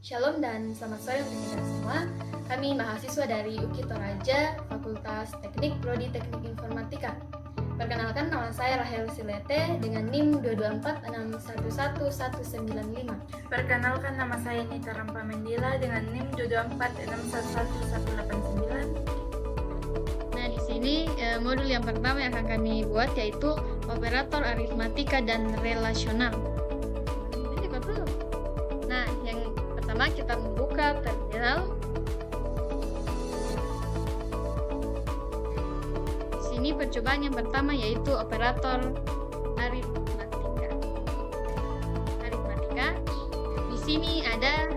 Shalom dan selamat sore untuk kita semua. Kami mahasiswa dari UKI Toraja, Fakultas Teknik, Prodi Teknik Informatika. Perkenalkan, nama saya Rahel Silete dengan NIM 224611195. Perkenalkan, nama saya Nita Rampa Mendila dengan NIM 224611189. Nah, di sini modul yang pertama yang akan kami buat yaitu operator aritmatika dan relasional. Ini betul. Nah, yang pertama kita membuka terminal. Di sini percobaan yang pertama yaitu operator aritmatika. Di sini ada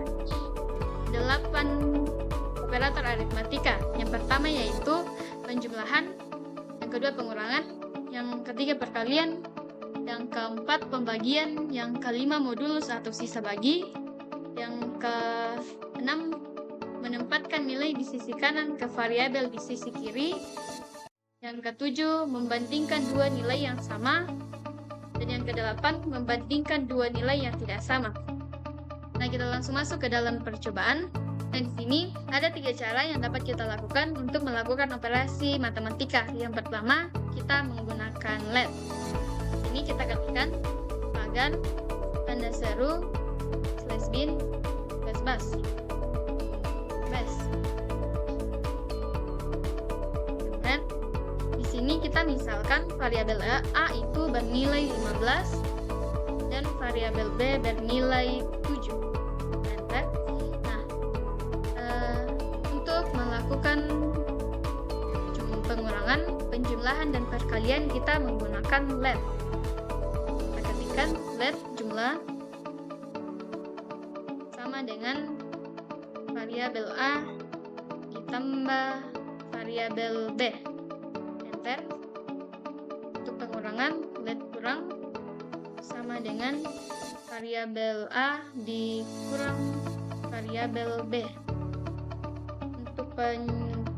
8 operator aritmatika. Yang pertama yaitu penjumlahan, yang kedua pengurangan, yang ketiga perkalian, yang keempat pembagian, yang kelima modulus atau sisa bagi, yang keenam menempatkan nilai di sisi kanan ke variabel di sisi kiri, yang ketujuh membandingkan dua nilai yang sama, dan yang kedelapan membandingkan dua nilai yang tidak sama. Nah, kita langsung masuk ke dalam percobaan. Nah, di sini ada 3 cara yang dapat kita lakukan untuk melakukan operasi matematika. Yang pertama, kita menggunakan LED. Ini kita ketikkan pagar, tanda seru, /bin, /bas. Dan di sini kita misalkan variabel A itu bernilai 15 dan variabel B bernilai 7. Nah, untuk melakukan pengurangan, penjumlahan dan perkalian kita menggunakan LED. Kita ketikkan LED jumlah sama dengan variabel A ditambah variabel B. Enter. Untuk pengurangan, LED kurang sama dengan variabel A dikurang variabel B. Untuk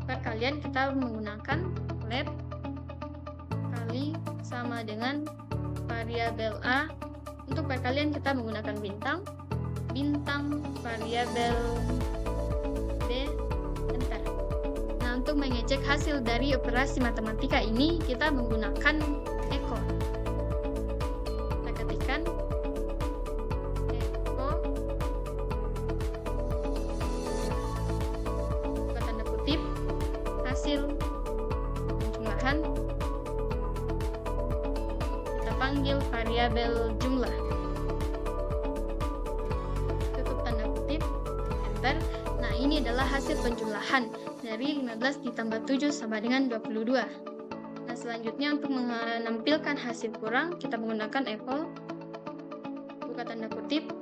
perkalian kita menggunakan LED kali sama dengan variabel A. Untuk perkalian kita menggunakan bintang variabel B. Enter. Nah, untuk mengecek hasil dari operasi matematika ini kita menggunakan echo. Kita ketikkan echo buka tanda kutip hasil penjumlahan, kita panggil variabel jumlah, tutup tanda kutip, enter. Nah, ini adalah hasil penjumlahan dari 15 ditambah 7 sama dengan 22. Nah, selanjutnya untuk menampilkan hasil kurang, kita menggunakan equal, buka tanda kutip,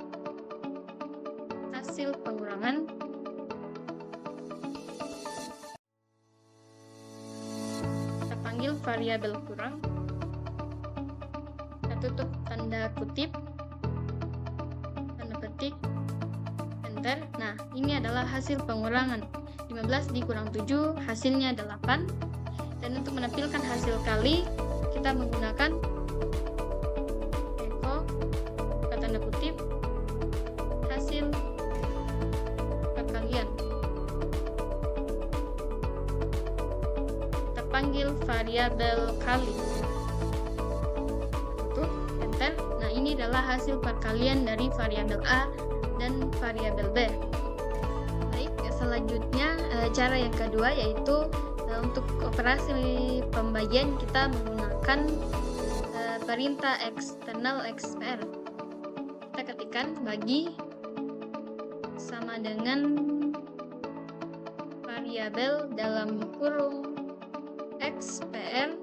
hasil pengurangan, kita panggil variabel kurang, kita tutup tanda kutip, tanda petik, enter. Nah, ini adalah hasil pengurangan. 15 dikurang 7 hasilnya 8. Dan untuk menampilkan hasil kali kita menggunakan echo, buka tanda kutip, hasil perkalian, kita panggil variabel kali, tutup, enter. Nah, ini adalah hasil perkalian dari variabel A dan variabel B. Baik, selanjutnya cara yang kedua yaitu untuk operasi pembagian kita menggunakan perintah eksternal XPR. Kita ketikkan bagi sama dengan variabel dalam kurung XPR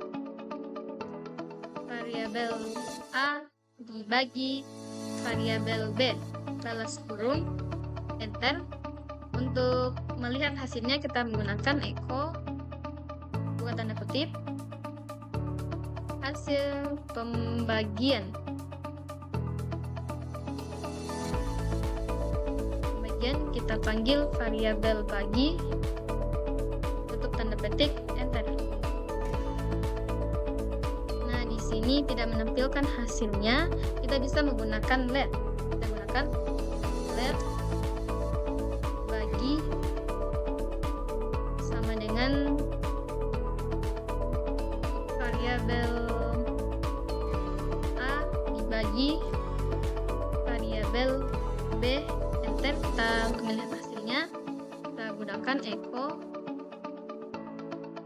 variabel A dibagi variabel B, balas kurung, enter. Untuk melihat hasilnya kita menggunakan echo, buka tanda kutip, hasil pembagian. Kemudian kita panggil variabel bagi, tutup tanda petik, enter. Nah, di sini tidak menampilkan hasilnya, kita bisa menggunakan let. Kita gunakan let bagi sama dengan variabel A dibagi variabel B, enter. Kita melihat hasilnya, kita gunakan echo,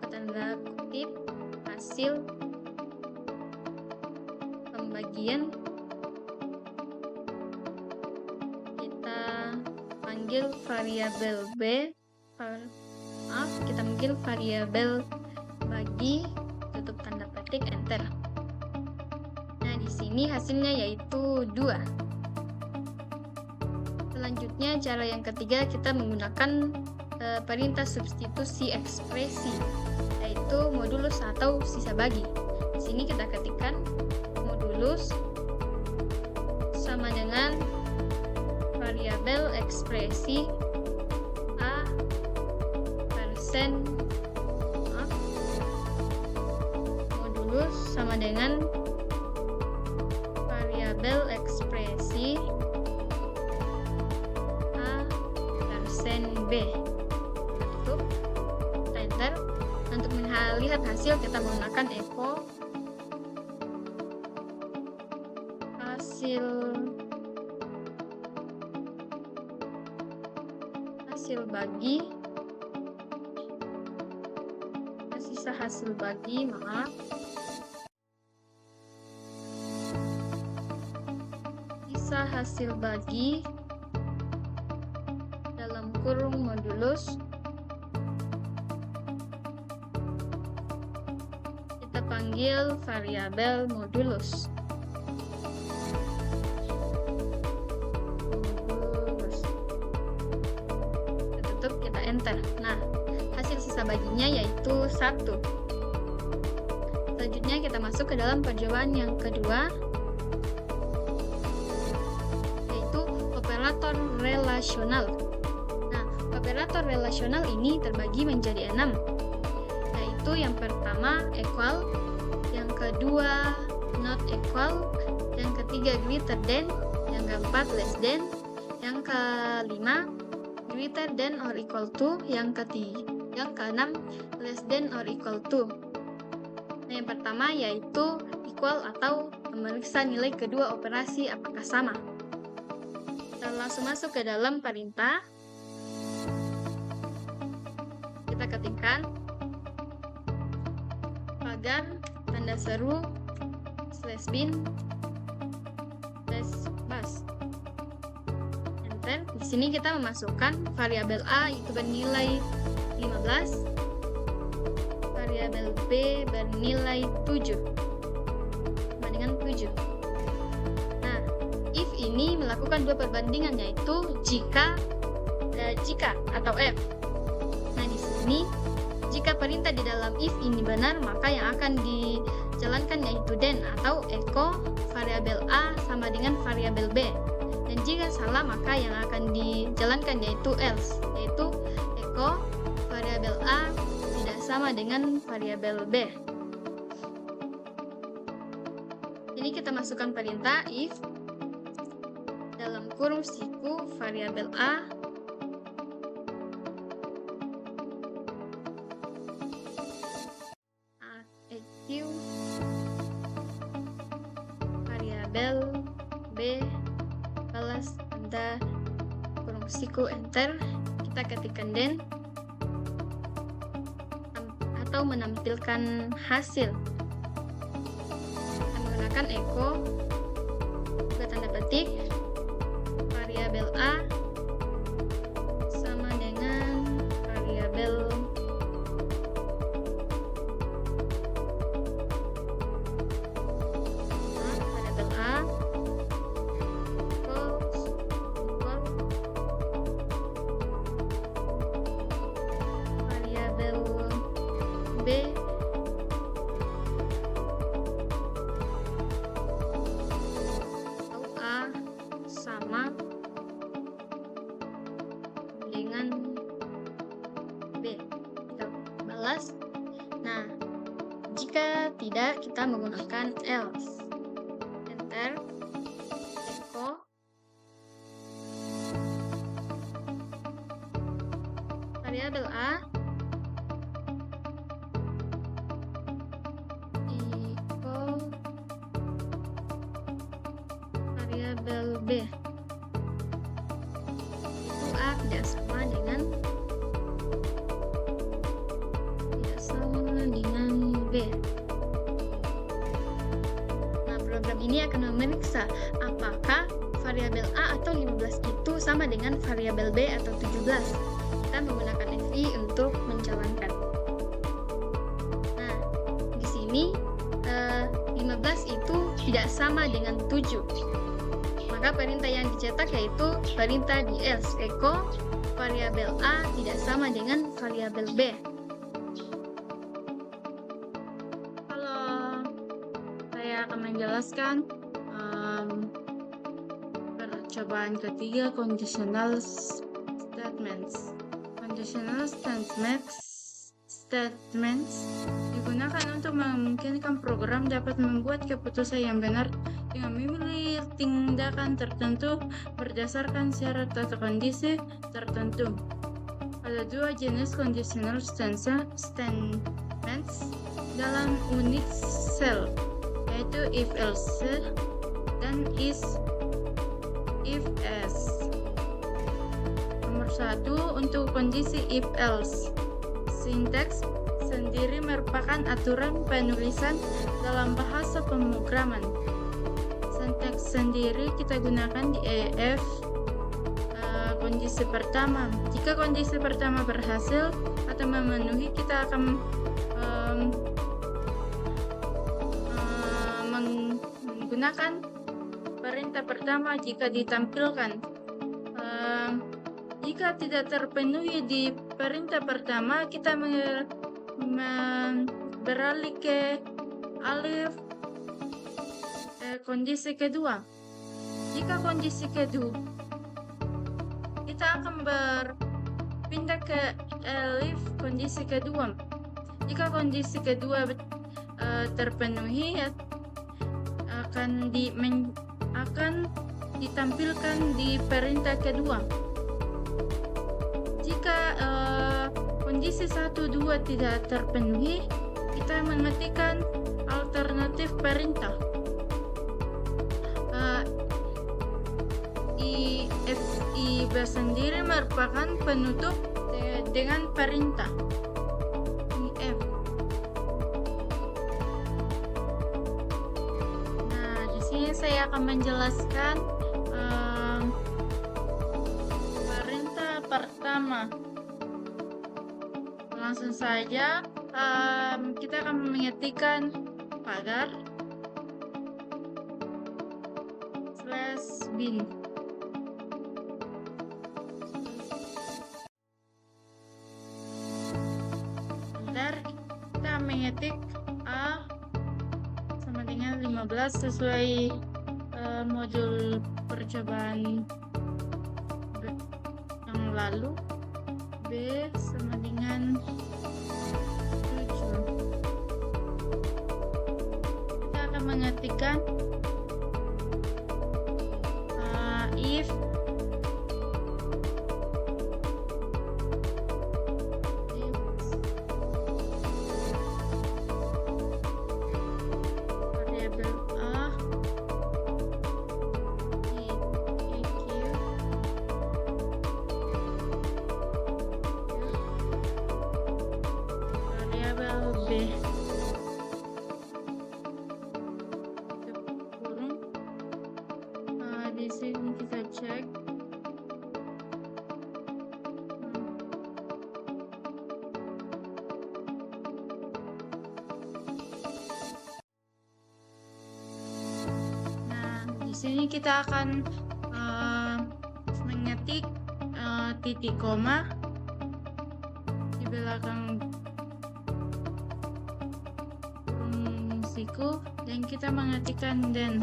tanda kutip, hasil pembagian. Kita panggil variabel B, kita panggil variabel bagi, tutup tanda petik, enter. Nah, di sini hasilnya yaitu 2. Selanjutnya, cara yang ketiga, kita menggunakan perintah substitusi ekspresi, yaitu modulus atau sisa bagi. Di sini kita ketikkan modulus sama dengan variabel ekspresi A persen, modulus sama dengan variabel ekspresi A persen B. Tutup, enter. Untuk melihat hasil kita menggunakan echo, hasil bagi, sisa hasil bagi, sisa hasil bagi dalam kurung modulus, kita panggil variabel modulus. Kita enter. Nah, hasil sisa baginya yaitu 1. Selanjutnya kita masuk ke dalam percobaan yang kedua, yaitu operator relasional. Nah, operator relasional ini terbagi menjadi 6, yaitu yang pertama equal, yang kedua not equal, yang ketiga greater than, yang keempat less than, yang kelima greater than or equal to, yang keenam less than or equal to. Nah, yang pertama yaitu equal atau memeriksa nilai kedua operasi apakah sama. Kita langsung masuk ke dalam perintah. Kita ketikkan pagar tanda seru /bin /bus. Di sini kita memasukkan variabel A itu bernilai 15, variabel B bernilai 7, sama dengan 7. Nah, if ini melakukan 2 perbandingan, yaitu jika atau if. Nah, di sini jika perintah di dalam if ini benar, maka yang akan dijalankan yaitu then atau echo variabel A sama dengan variabel B. Dan jika salah, maka yang akan dijalankan yaitu else, yaitu echo variabel A tidak sama dengan variabel B. Ini kita masukkan perintah if dalam kurung siku variabel A eq variabel B balas tanda kurung siku, enter. Kita ketikkan then atau menampilkan hasil. Kita menggunakan echo, buka tanda petik, variabel A sama dengan variabel A Jika tidak, kita menggunakan else. Enter, echo, variabel A equal variabel B. Itu A tidak sama dengan B. Nah, program ini akan memeriksa apakah variabel A atau 15 itu sama dengan variabel B atau 17. Kita menggunakan FI untuk menjalankan. Nah, di sini 15 itu tidak sama dengan 7. Maka perintah yang dicetak yaitu perintah di else echo variabel A tidak sama dengan variabel B. Akan menjelaskan percobaan ketiga conditional statements. Conditional statements digunakan untuk memungkinkan program dapat membuat keputusan yang benar dengan memilih tindakan tertentu berdasarkan syarat atau kondisi tertentu. Ada dua jenis conditional statements dalam unit cell, yaitu if else dan if else. Nomor 1 untuk kondisi if else. Sintaks sendiri merupakan aturan penulisan dalam bahasa pemrograman. Sintaks sendiri kita gunakan di EF kondisi pertama. Jika kondisi pertama berhasil atau memenuhi, kita akan menggunakan perintah pertama jika ditampilkan. Jika tidak terpenuhi di perintah pertama, kita beralih ke alif kondisi kedua. Jika kondisi kedua, kita akan berpindah ke alif kondisi kedua. Jika kondisi kedua terpenuhi, akan ditampilkan di perintah kedua. Jika kondisi 1, 2 tidak terpenuhi, kita mengetikkan alternatif perintah. IF sendiri merupakan penutup dengan perintah IF. Saya akan menjelaskan perintah pertama. Langsung saja kita akan mengetikkan pagar /bin. Bentar, kita mengetik A sama dengan 15 sesuai modul percobaan yang lalu. B sama dengan 7. Kita akan mengetikkan if variabel A variabel B kurung. Di sini kita cek di sini kita akan mengetik titik koma di belakang kurung siku dan kita mengetikkan then.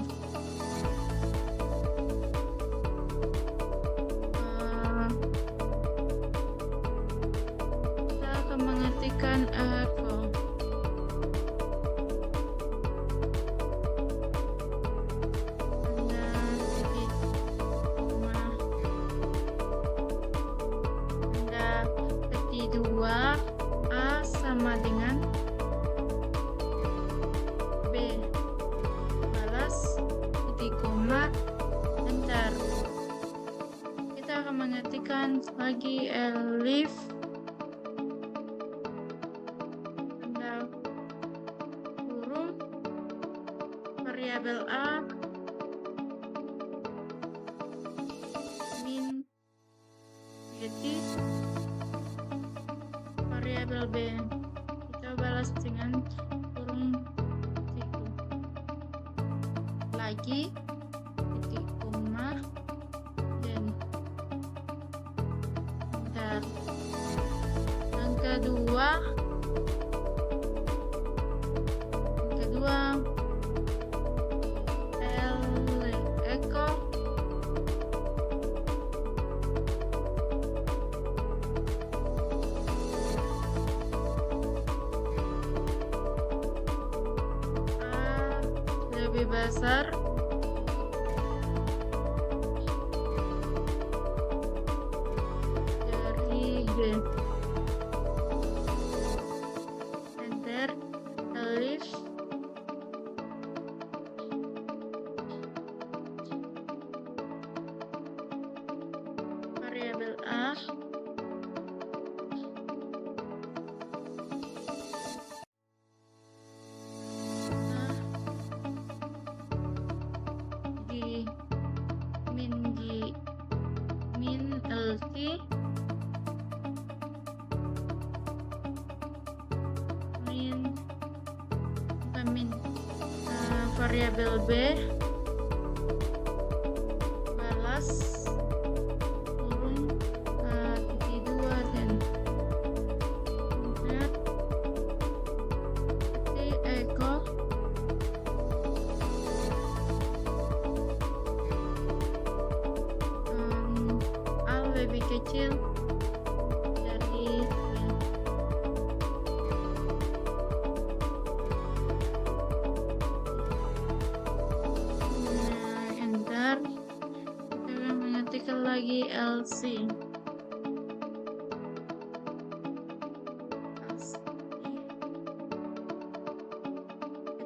Kita akan mengetikkan echo. dan lagi elif tanda kurung variabel a min titik variabel b. Kita balas dengan kurung siku lagi titik koma dan bentar. Yang kedua echo A lebih besar dari B. Enter. Elif variabel a G min LT variabel B balas kurung titik 2 dan titik echo A lebih kecil dari B. Enter. Kita akan mengetikkan lagi LC.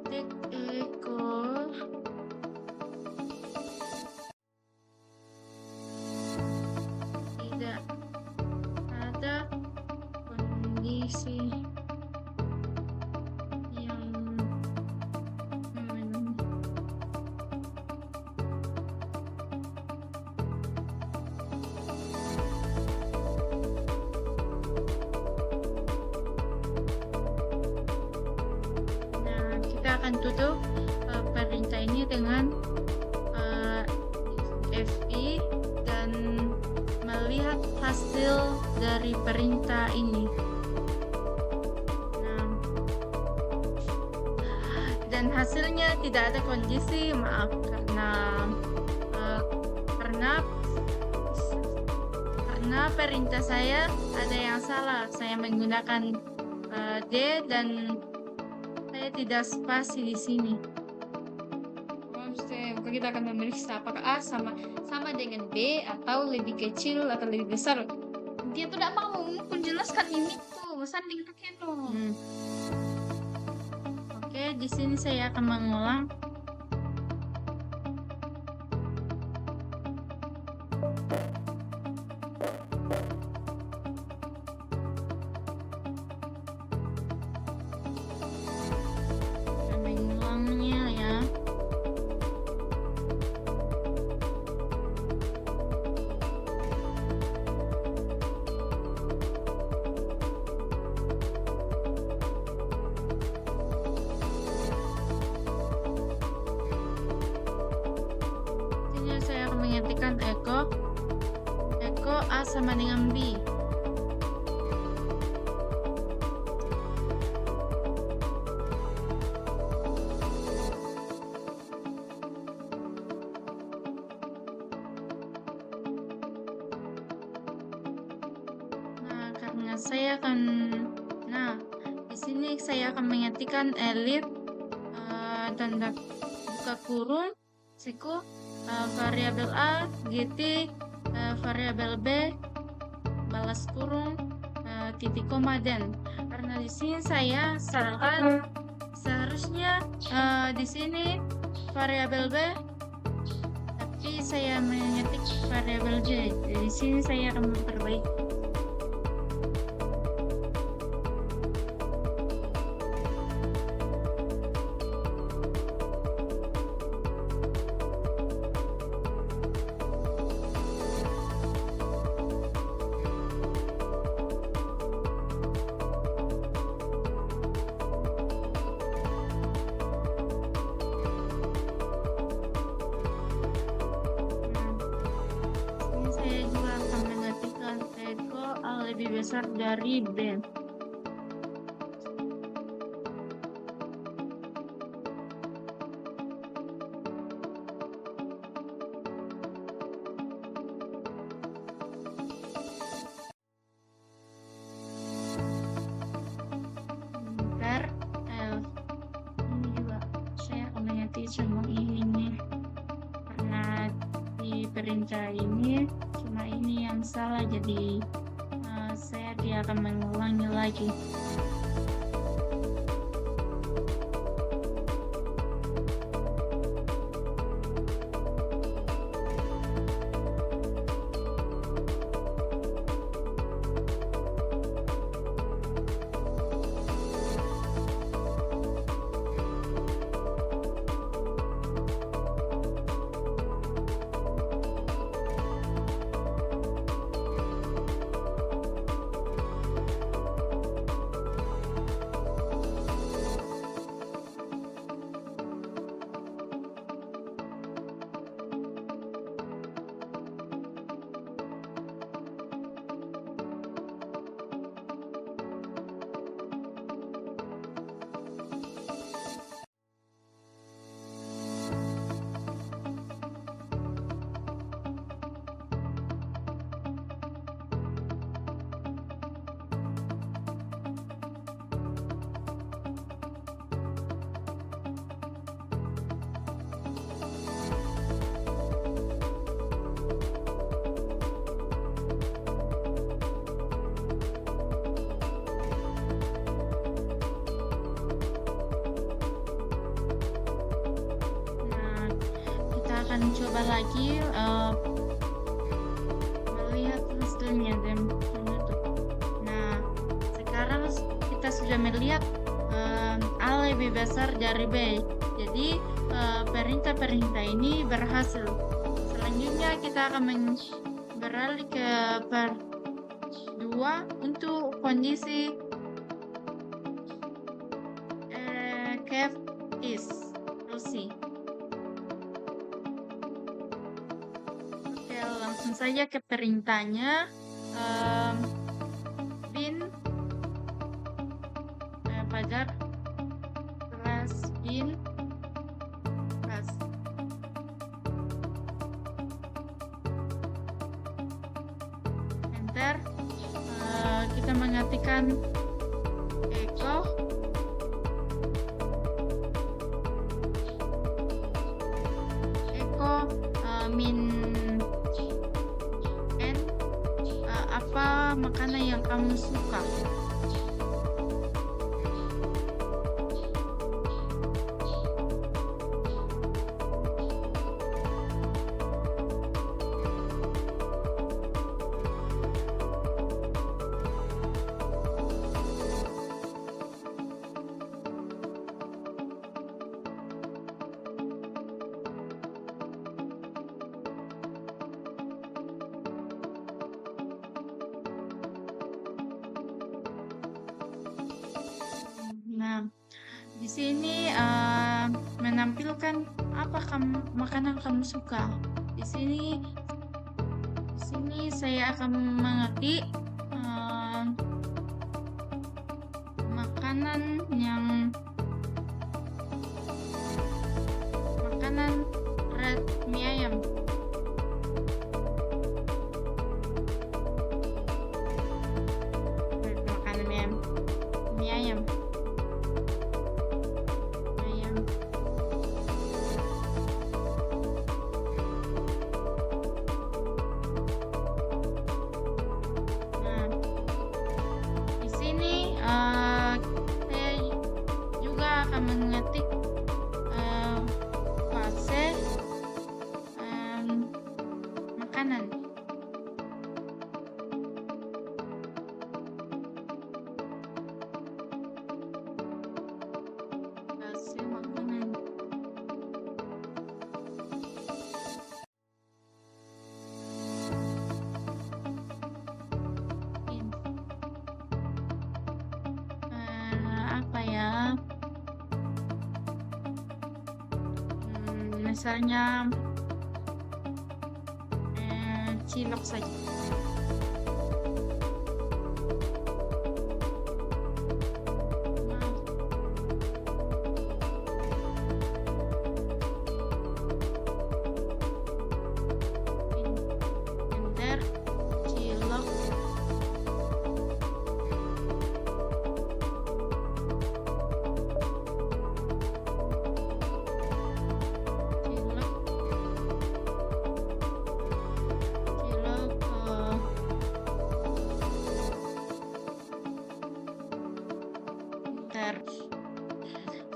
Ketik echo tidak ada kondisi yang kita akan tutup perintah ini dengan FI dan melihat hasil dari perintah ini. Nah, dan hasilnya tidak ada kondisi, maaf, karena perintah saya ada yang salah. Saya menggunakan D dan saya tidak spasi di sini. Maka kita akan memeriksa apakah A sama dengan B atau lebih kecil atau lebih besar. Dia tidak mau menjelaskan ini tuh, sanding pakai dong. Oke, di sini saya akan mengulang. Mengulangnya ya. Saya akan mengetikkan echo A sama dengan B. Di sini saya akan mengetikkan elif tanda buka kurung siku variabel A GT variabel B balas kurung titik koma dan karena di sini saya salahkan, seharusnya di sini variabel B tapi saya mengetik variabel J. Di sini saya akan memperbaiki. Saya juga akan mengetikkan Eko A lebih besar dari B. Bentar, ini juga saya akan mengetik semua ini nih. Karena di perintah ini cuma ini yang salah, jadi saya tidak akan mengulangi lagi. Akan coba lagi melihat hasilnya dan menutup. Nah, sekarang kita sudah melihat A lebih besar dari B. Jadi perintah-perintah ini berhasil. Selanjutnya kita akan beralih ke part 2 untuk kondisi cave is Lucy. Langsung saja ke perintahnya. Bin pagar plus bin plus enter. Kita mengetikkan echo min apa makanan yang kamu suka. Nah, di sini menampilkan apa makanan kamu suka. Di sini saya akan mengetik makanan red mie ayam. Makanan mie ayam. Saya juga akan mengetik fase makanan. Hasil makanan. Apa ya? Misalnya cilok saja. Enter cilok. Cilok. Cilok. Enter.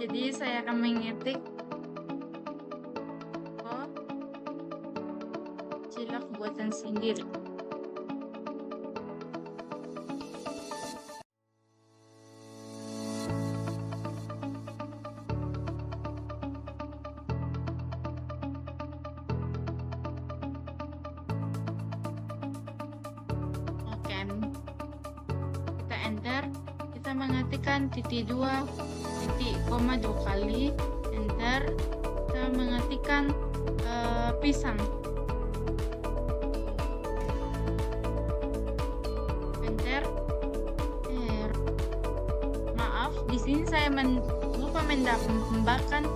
Jadi saya akan mengetik cilok buatan sendiri. Oke, kita enter. Kita mengetikkan titik 2 titik koma 2 kali. Enter. Kita mengetikkan pisang. Enter. Maaf, di sini saya lupa menambahkan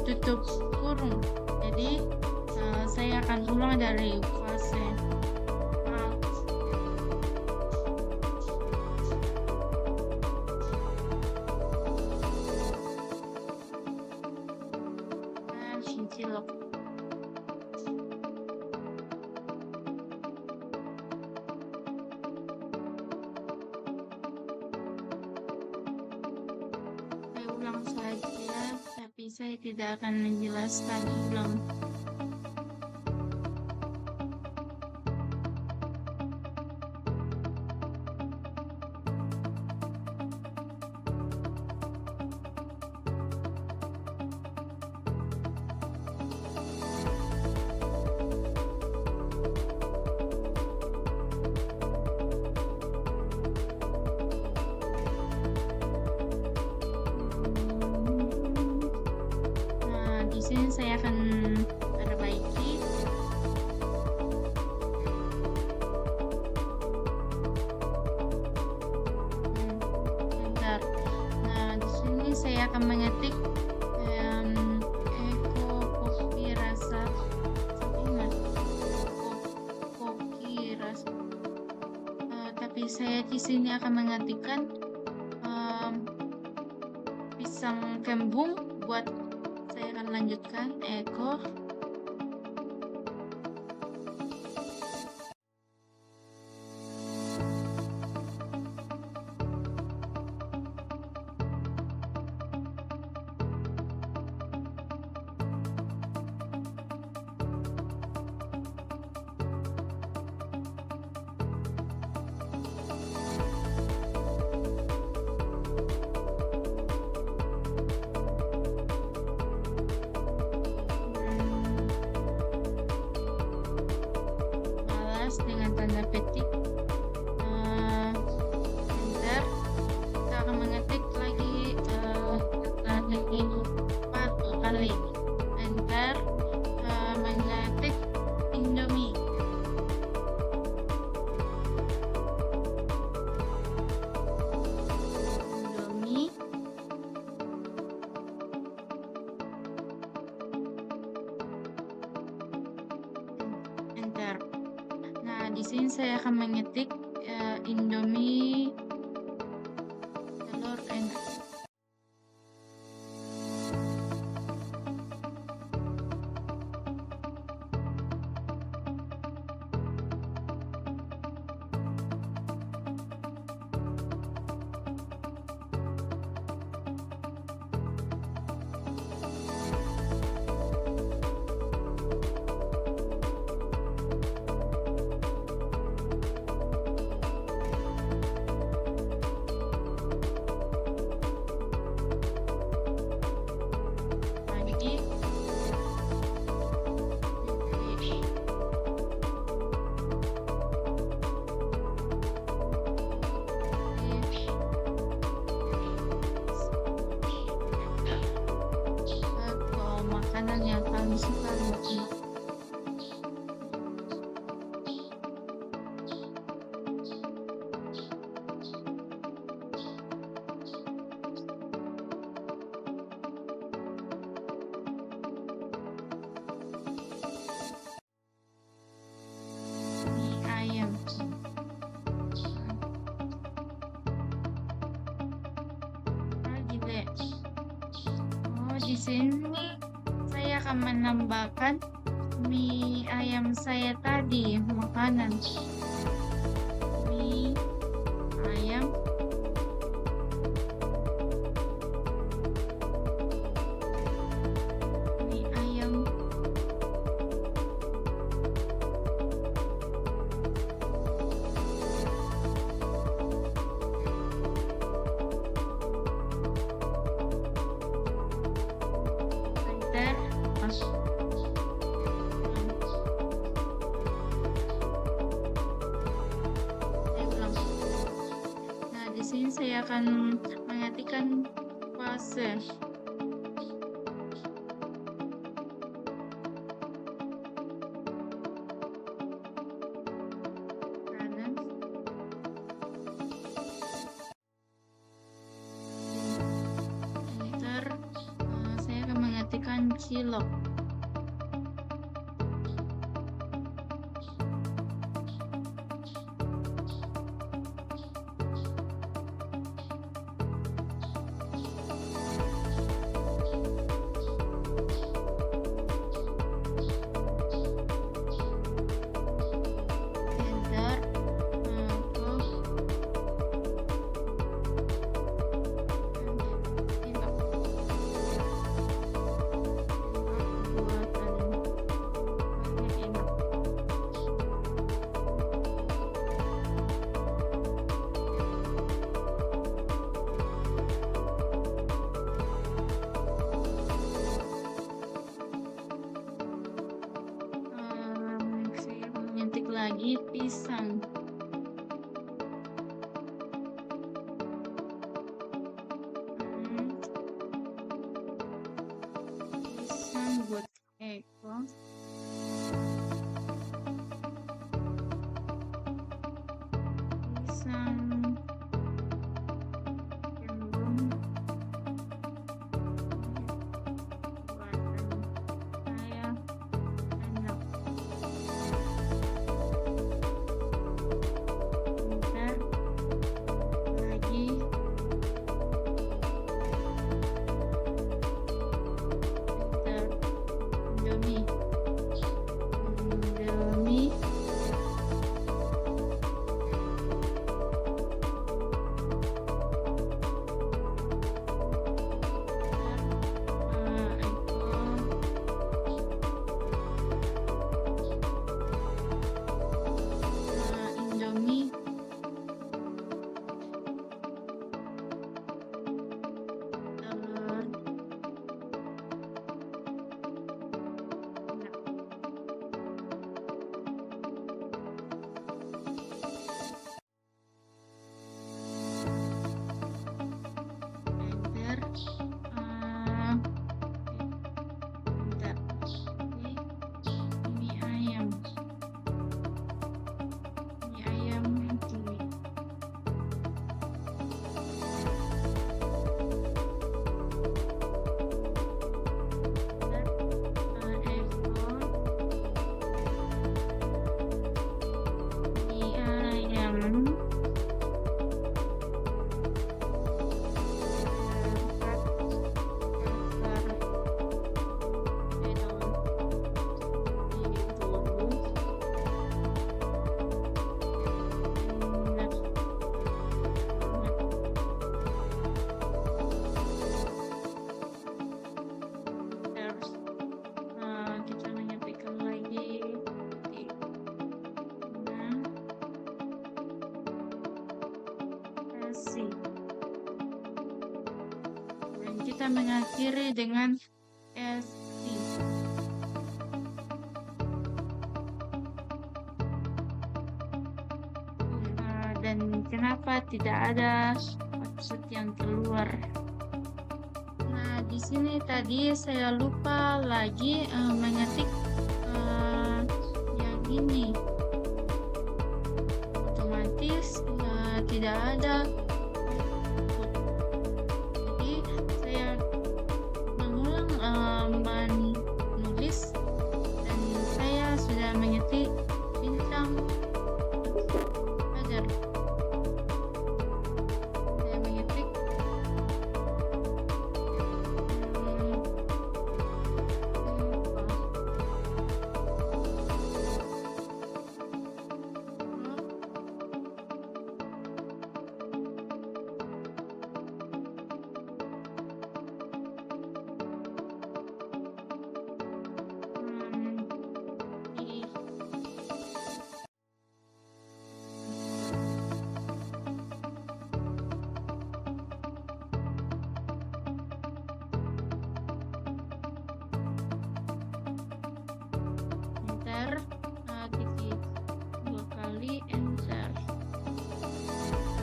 tutup kurung. Jadi saya akan ulang dari fase. Maaf. Cilok. Saya ulang saja, tapi saya tidak akan menjelaskan ulang. Di sini saya akan perbaiki. Bentar. Nah, di sini saya akan mengetik Eko kopi rasa kopi rasa. Tapi saya di sini akan mengetikkan pisang kembung buat. Saya akan lanjutkan Eko dengan tanda petik. Enter. Kita akan mengetik lagi 4 kali. Enter. Mengetik Indomie. Indomie. Enter. Nah, di sini saya akan mengetik Indomie telur enak. makanan yang kalian suka buat enak. Mie ayam. Lagi deh. Oh, di sini saya akan menambahkan mie ayam saya tadi, makanan. Mie ayam. Mie ayam. Bentar. Saya ulang. Nah, di sini saya akan mengetikkan fase. Kanan. Enter. Saya akan mengetikkan cilok. Enter. Cilok. Buatan paling enak. Saya menyetik lagi pisang. Pisang buat Eko. Pisang cenderung buatan saya enak. Bentar lagi. Bentar. Indomie. Indomie. Indomie. Telur. Nah, enter. Bentar. Mie ayam. Mie ayam cumi. Bentar. Eko. Mie ayam. Empat. Dasar. Daun. Ini dulu. Enak. Terus kita menyepikan lagi di nasi. Dan kita mengakhiri dengan es tea. Dan kenapa tidak ada website yang keluar? Nah, Di sini tadi saya lupa lagi mengetik yang ini. Otomatis tidak ada. Jadi saya mengulang menulis dan saya sudah mengetik bintang agar saya mengetik enter, titik 2 kali enter.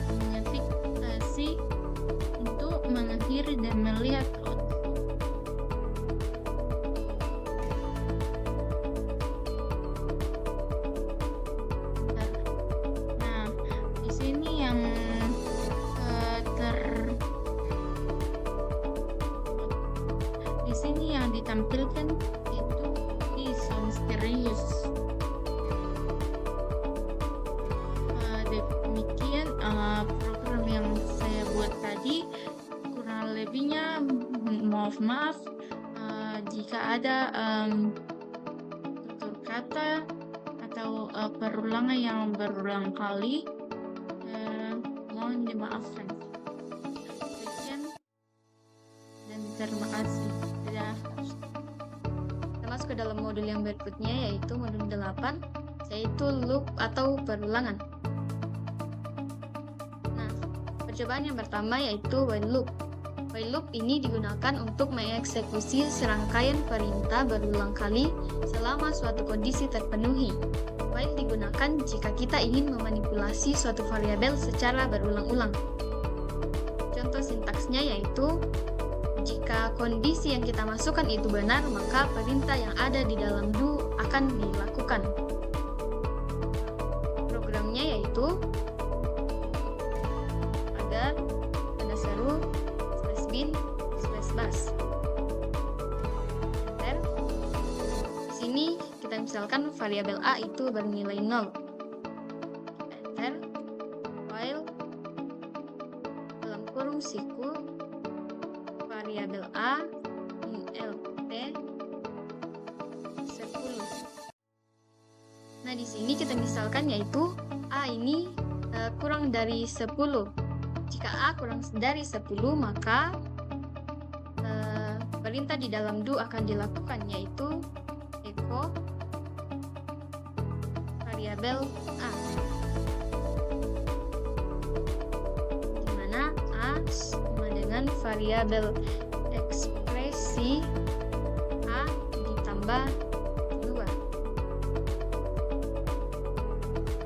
Mengetik si untuk mengakhiri dan melihat output. Bentar. Nah, di sini yang di sini yang ditampilkan itu so misterius. Demikian program yang saya buat tadi. Kurang lebihnya maaf jika ada tutur kata atau perulangan yang berulang kali, mohon dimaafkan. Sekian dan terima kasih. Dadah. Kita masuk ke dalam modul yang berikutnya, yaitu modul 8, yaitu loop atau perulangan. Nah, percobaan yang pertama yaitu while loop. While loop ini digunakan untuk mengeksekusi serangkaian perintah berulang kali selama suatu kondisi terpenuhi. While digunakan jika kita ingin memanipulasi suatu variabel secara berulang-ulang. Contoh sintaksnya yaitu, jika kondisi yang kita masukkan itu benar, maka perintah yang ada di dalam do akan dilakukan. Programnya yaitu agar tanda seru /bin /bas. Enter. Di sini kita misalkan variabel a itu bernilai 0. Enter. While dalam kurung siku variabel a int 10. Nah, di sini kita misalkan yaitu a ini kurang dari 10. Jika a kurang dari 10, maka perintah di dalam do akan dilakukan, yaitu echo variabel a, di mana a sama dengan variabel ekspresi a ditambah 2.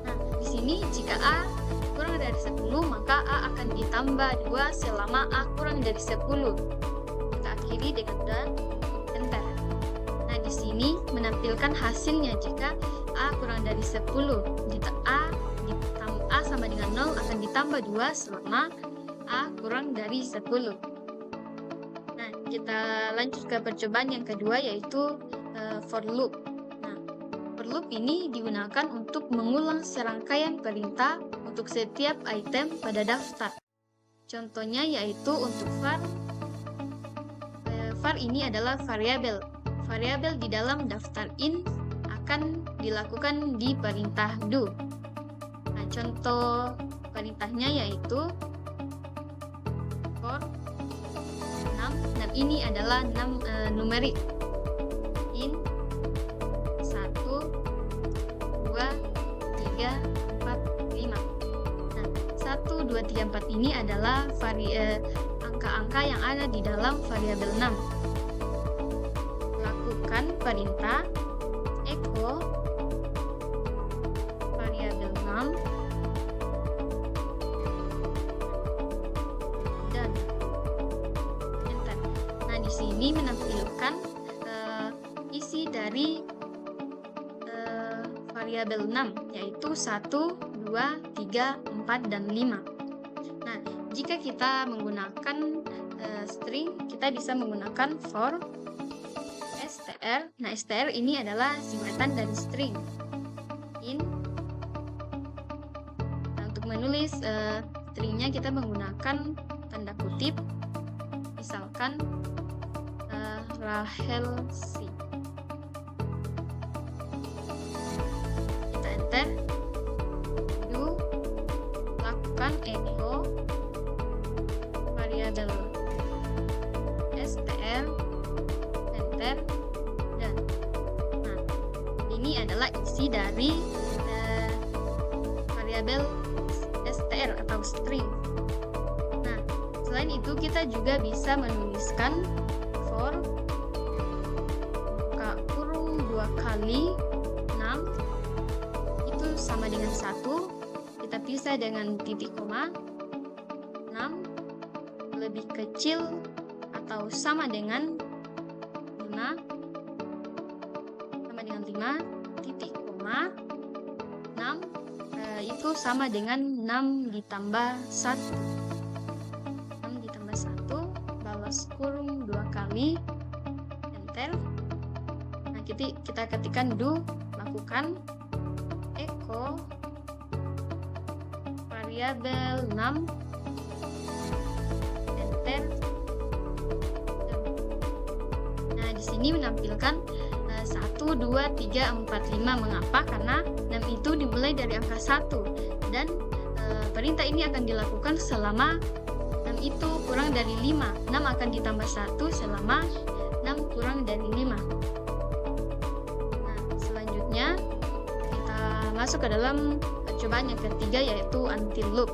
Nah, di sini jika a kurang dari 10, maka a akan ditambah 2 selama a kurang dari 10. Kita akhiri dengan dan enter. Nah, di sini menampilkan hasilnya jika a kurang dari 10. Jika a sama dengan 0 akan ditambah 2 selama a kurang dari 10. Nah, kita lanjut ke percobaan yang kedua, yaitu for loop. Nah, for loop ini digunakan untuk mengulang serangkaian perintah untuk setiap item pada daftar. Contohnya yaitu untuk var ini adalah variabel. Variabel di dalam daftar in akan dilakukan di perintah do. Nah, contoh perintahnya yaitu for 6. Nah, ini adalah 6 numerik. In 1, 2, 3, 4, 5. Nah, 1, 2, 3, 4 ini adalah angka-angka yang ada di dalam variabel 6. Lakukan perintah echo variabel 6 dan enter. Nah, di ini menampilkan isi dari variabel 6, yaitu 1, 2, 3, 4, dan 5. Nah, jika kita menggunakan string, kita bisa menggunakan for str. Nah, str ini adalah singkatan dari string. Nah, untuk menulis stringnya kita menggunakan tanda kutip, misalkan Rahel C. Kita enter, do, lakukan echo variabel str, enter, dan nah, ini adalah isi dari variabel str atau string. Nah, selain itu kita juga bisa menuliskan for buka kurung 2 kali 6 itu sama dengan 1, kita pisah dengan titik koma, 6 lebih kecil atau sama dengan 5, titik koma, 6 itu sama dengan 6 ditambah 1. 6 ditambah 1, balas kurung 2 kali, enter. Nah, kita ketikkan do, lakukan echo variabel 6, enter. Nah, di sini menampilkan 1, 2, 3, 4, 5. Mengapa? Karena 6 itu dimulai dari angka 1 dan perintah ini akan dilakukan selama 6 itu kurang dari 5. 6 akan ditambah 1 selama 6 kurang dari 5. Nah, selanjutnya kita masuk ke dalam percobaan yang ketiga, yaitu until loop.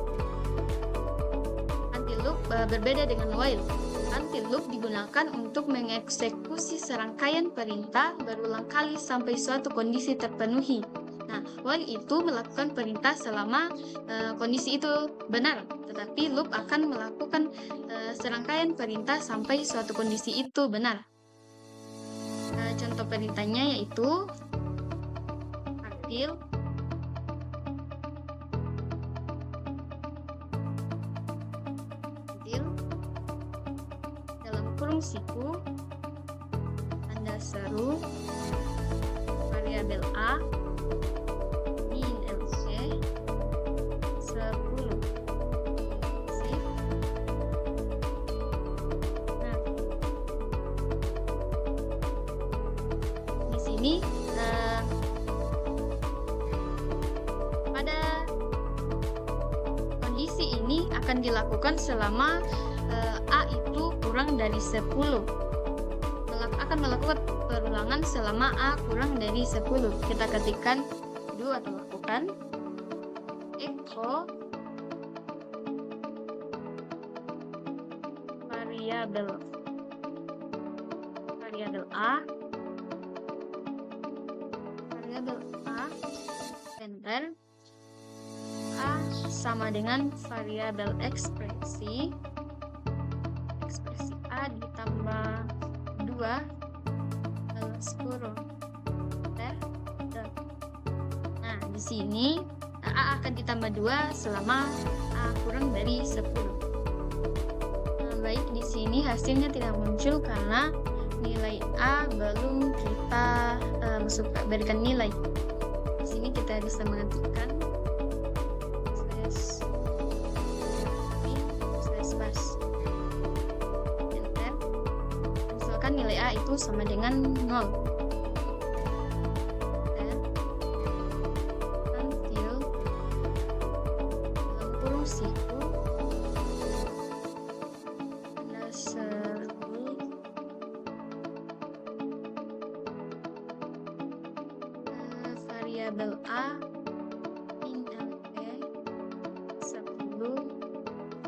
Until loop berbeda dengan while. Until loop digunakan untuk mengeksekusi serangkaian perintah berulang kali sampai suatu kondisi terpenuhi. Nah, while itu melakukan perintah selama kondisi itu benar, tetapi loop akan melakukan serangkaian perintah sampai suatu kondisi itu benar. Contoh perintahnya yaitu until kurung siku Anda seru variabel A min LC 10. Sip. Nah, di sini pada kondisi ini akan dilakukan selama A itu kurang dari 10. Akan melakukan perulangan selama A kurang dari 10. Kita ketikkan do atau lakukan echo variabel A, enter. A sama dengan variabel ekspresi A ditambah 2 balas kurung, enter. Nah, di sini A akan ditambah 2 selama A kurang dari 10. Nah, baik, di sini hasilnya tidak muncul karena nilai A belum kita berikan nilai. Di sini kita bisa mengetikkan nilai A itu sama dengan 0. Until dalam kurung siku Anda seru variabel A min LP 10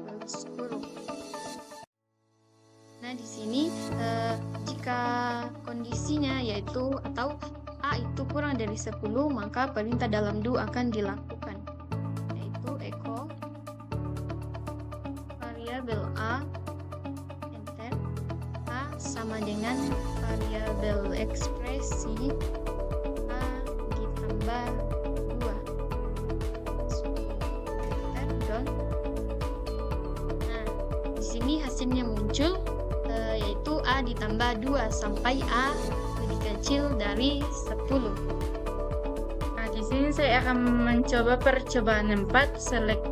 balas kurung. Nah, di sini jika kondisinya yaitu atau A itu kurang dari 10, maka perintah dalam do akan dilakukan, yaitu echo variabel A, enter. A sama dengan variabel ekspresi A ditambah 2. Nah, di sini hasilnya muncul yaitu A ditambah 2 sampai A lebih kecil dari 10. Nah, di sini saya akan mencoba percobaan 4 select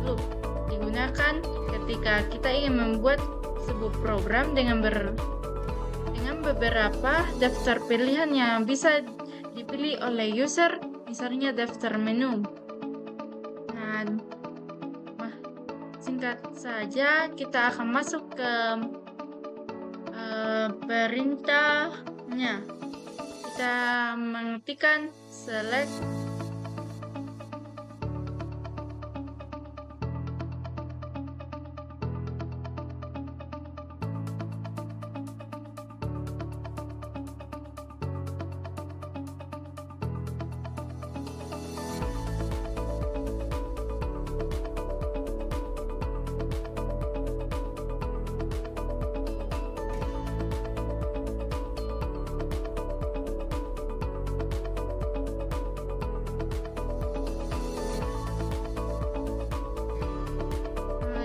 loop. Digunakan ketika kita ingin membuat sebuah program dengan beberapa daftar pilihan yang bisa dipilih oleh user, misalnya daftar menu. Nah, singkat saja kita akan masuk ke perintahnya. Kita mengetikkan select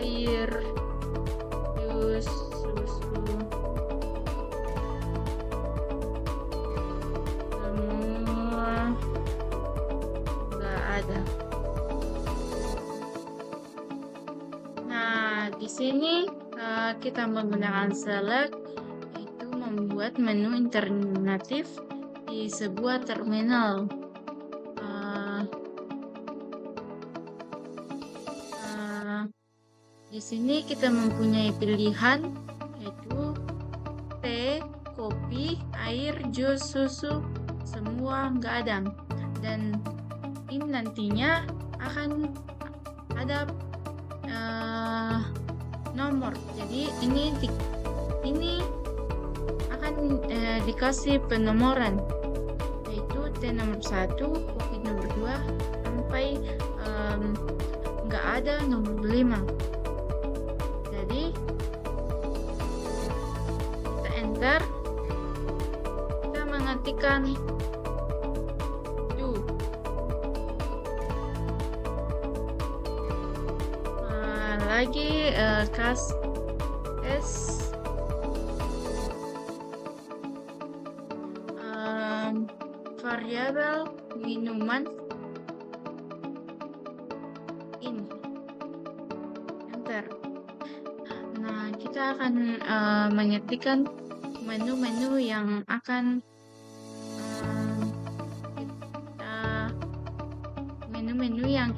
air, jus, susu, semua nggak ada. Nah, di sini kita menggunakan select, itu membuat menu alternatif di sebuah terminal. Di sini kita mempunyai pilihan yaitu teh, kopi, air, jus, susu, semua nggak ada. Dan ini nantinya akan ada nomor. Jadi ini akan dikasih penomoran yaitu teh nomor 1, kopi nomor 2 sampai nggak ada nomor 5. Jadi kita enter, kita mengetikkan do. Lagi kas variabel minuman ini, enter. Nah, kita akan mengetikkan menu-menu yang akan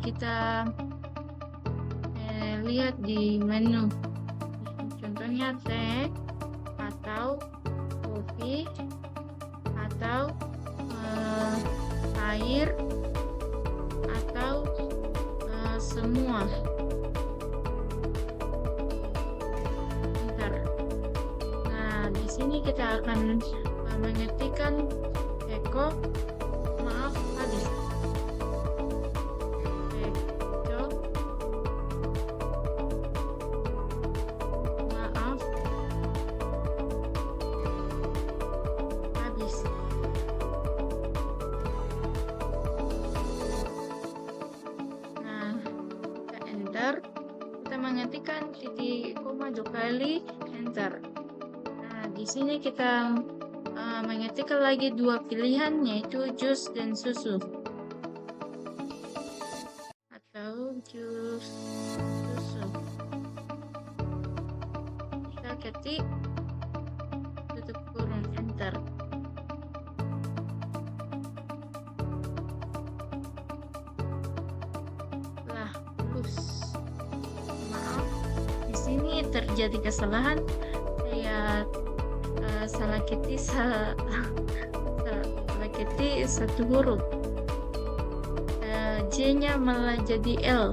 kita lihat di menu. Contohnya teh atau kopi atau air atau semua. Nah, di sini kita akan mengetikkan echo maaf habis. Echo maaf habis. Nah, kita enter. Kita mengetikkan titik koma 2 kali, enter. Nah, di sini kita mengetikkan lagi 2 pilihan yaitu jus dan susu atau jus susu. Kita ketik, tutup kurung, enter. Lah, plus. Maaf, di sini terjadi kesalahan. Saya salah ketik satu huruf. J-nya malah jadi L.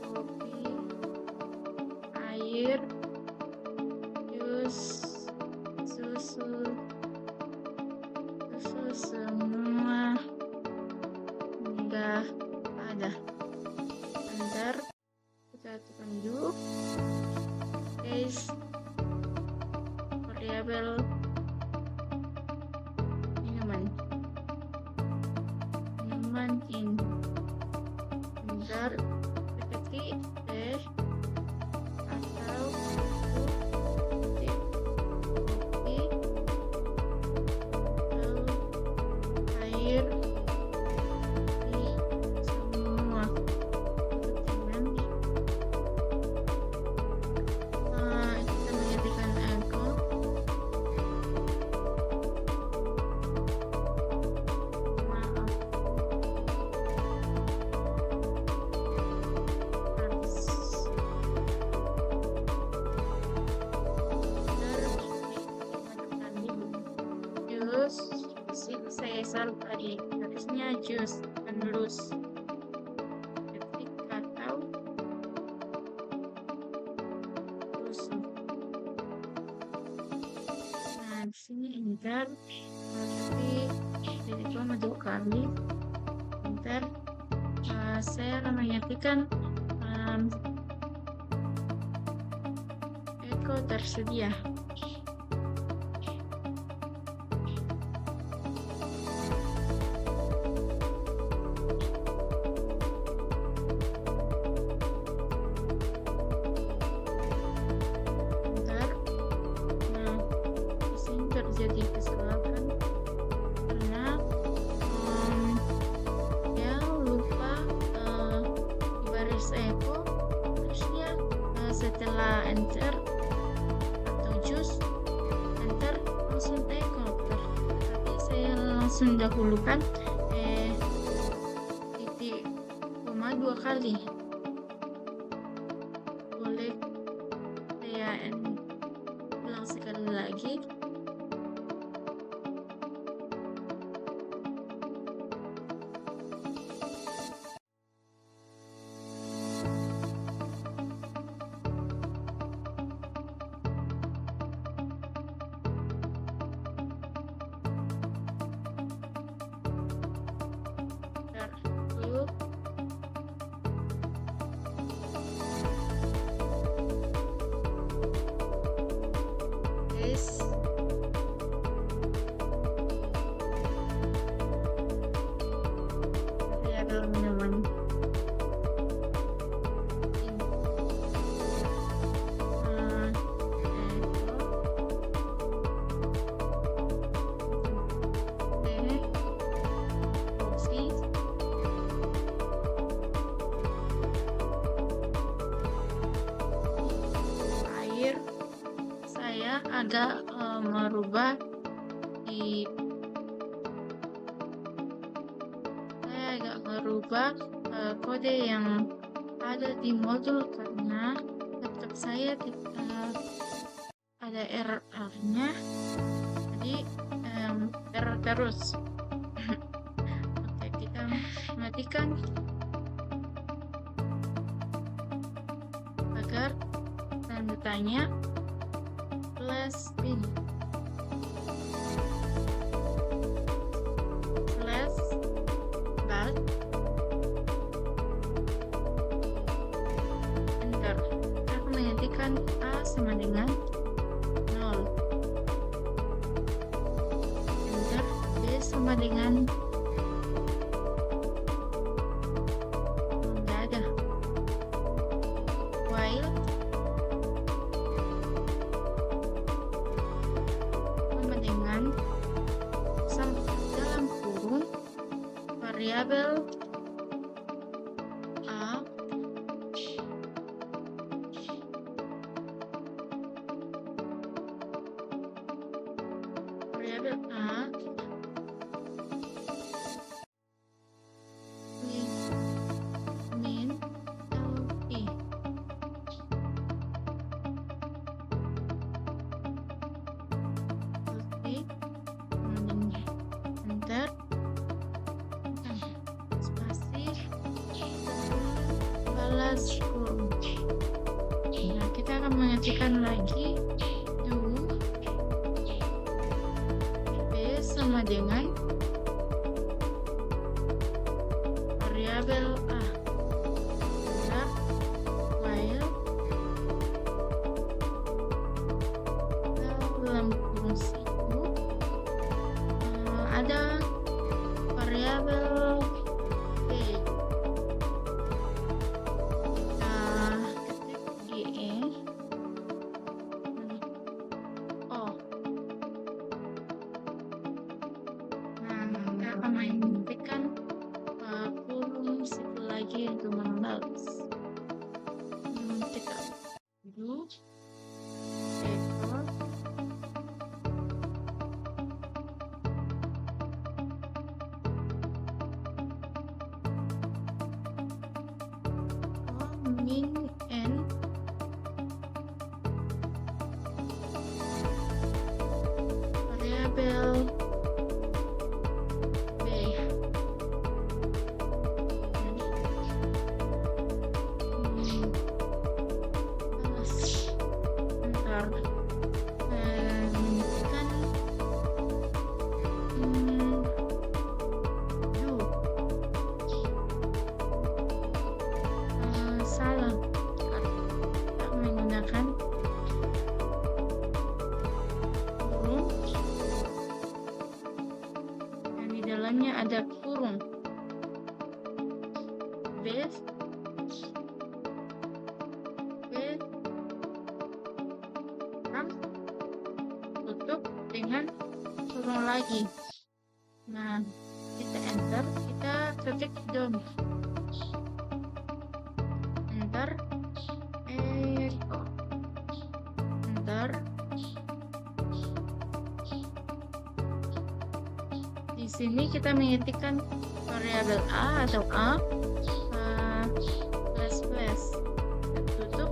Kopi variabel minuman in bentar seperti teh atau kopi atau air di semua dengan kita mengetikkan echo maaf jus saya salah tadi, harusnya jus dan lus ketik atau lus. Nah di sini enter, tapi itu cuma 2 kali enter. Saya akan mengetikkan echo tersedia. Bentar. Nah, di sini terjadi kesalahan karena dia lupa di baris echo harusnya setelah enter atau jus enter langsung echo, tapi saya langsung dahulukan titik koma 2 kali. Boleh saya ulang sekali lagi. Bentar dulu. Guys, variabel minuman air. Saya agak merubah di kode yang ada di modul karena laptop saya ada error-nya, jadi error terus. Oke, kita matikan agar tanda tanya plus bin plus bat enter. Aku mengetikkan A sama dengan 0 enter, B sama dengan nggak ada, while sama dengan dalam kurung variabel A min LP. Oke, enter, spasi, balas kurung. Nah, kita akan mengetikkan lagi do B sama dengan variabel A while dalam kurung menghentikan kurung satu lagi untuk membalas. Kita do equal min n variabel b. Bentar. Kan do. Salah. Tak menggunakan kurung. Dan di dalamnya ada kurung. B tutup dengan kurung lagi. Nah, kita enter, kita ketik dom, enter, echo, enter. Di sini kita mengetikkan variabel a atau a plus tutup.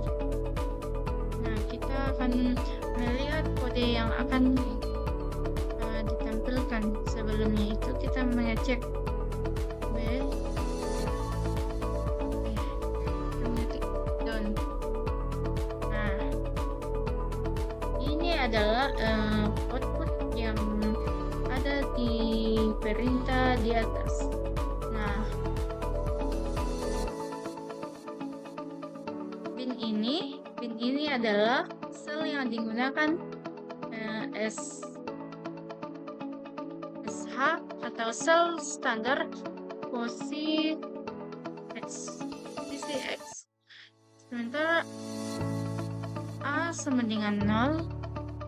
Nah, kita akan melihat kode yang akan ditampilkan. Sebelumnya itu kita mengecek b, mengetik don. Nah, ini adalah output yang ada di perintah di atas. Nah, bin ini adalah sel yang digunakan SH atau sel standar posisi X. Sementara A sama dengan 0,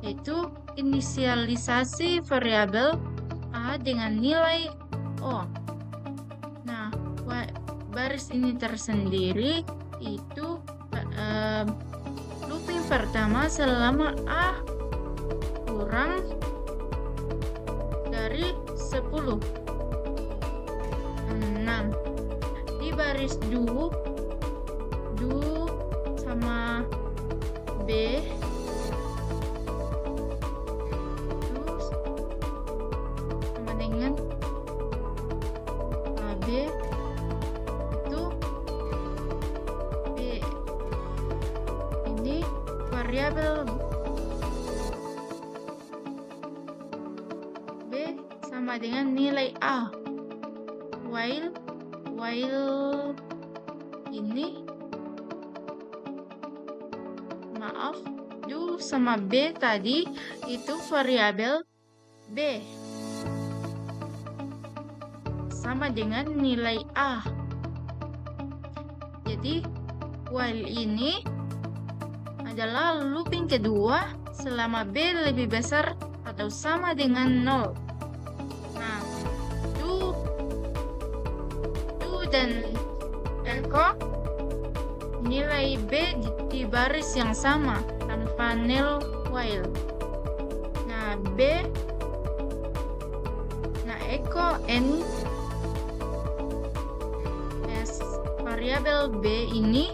yaitu inisialisasi variabel A dengan nilai O. Nah, baris ini tersendiri itu looping pertama selama A kurang dari 10. 6. Di baris do sama B, do sama dengan B, itu B ini variabel B sama dengan nilai A. While ini, maaf, do sama B tadi itu variabel B sama dengan nilai A. Jadi while ini adalah looping kedua selama B lebih besar atau sama dengan 0. Nah, do dan echo nilai B di baris yang sama tanpa nil while. Nah, echo n variabel B ini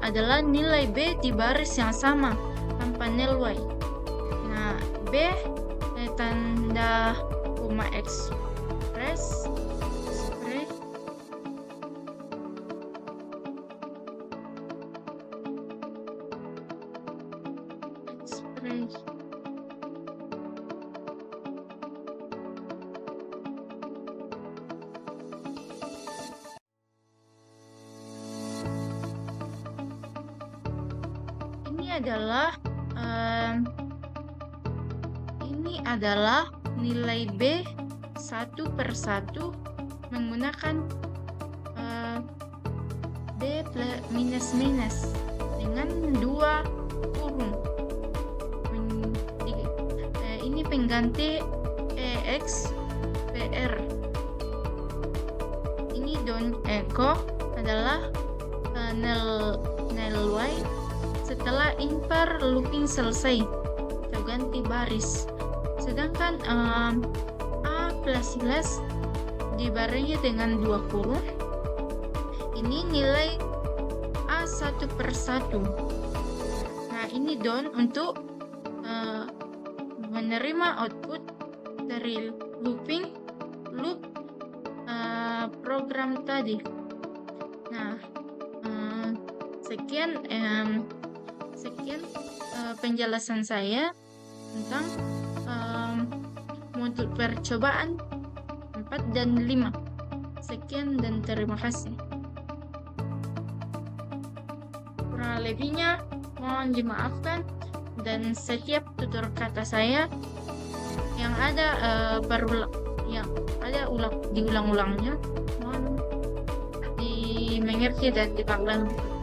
adalah nilai B di baris yang sama tanpa nil while. Nah, B tanda koma express ini adalah nilai B satu per satu menggunakan B minus dengan 2 kurung. Ini pengganti EX PR ini don't echo adalah null y setelah impar looping selesai atau ganti baris. Sedangkan a plus dibarengi dengan 20, ini nilai a 1/1. Nah, ini don't untuk menerima output dari loop program tadi. Nah, sekian penjelasan saya tentang modul percobaan 4 dan 5. Sekian dan terima kasih. Kurang lebihnya mohon dimaafkan, dan setiap tutur kata saya yang ada diulang-ulangnya mohon dimengerti dan dipahami.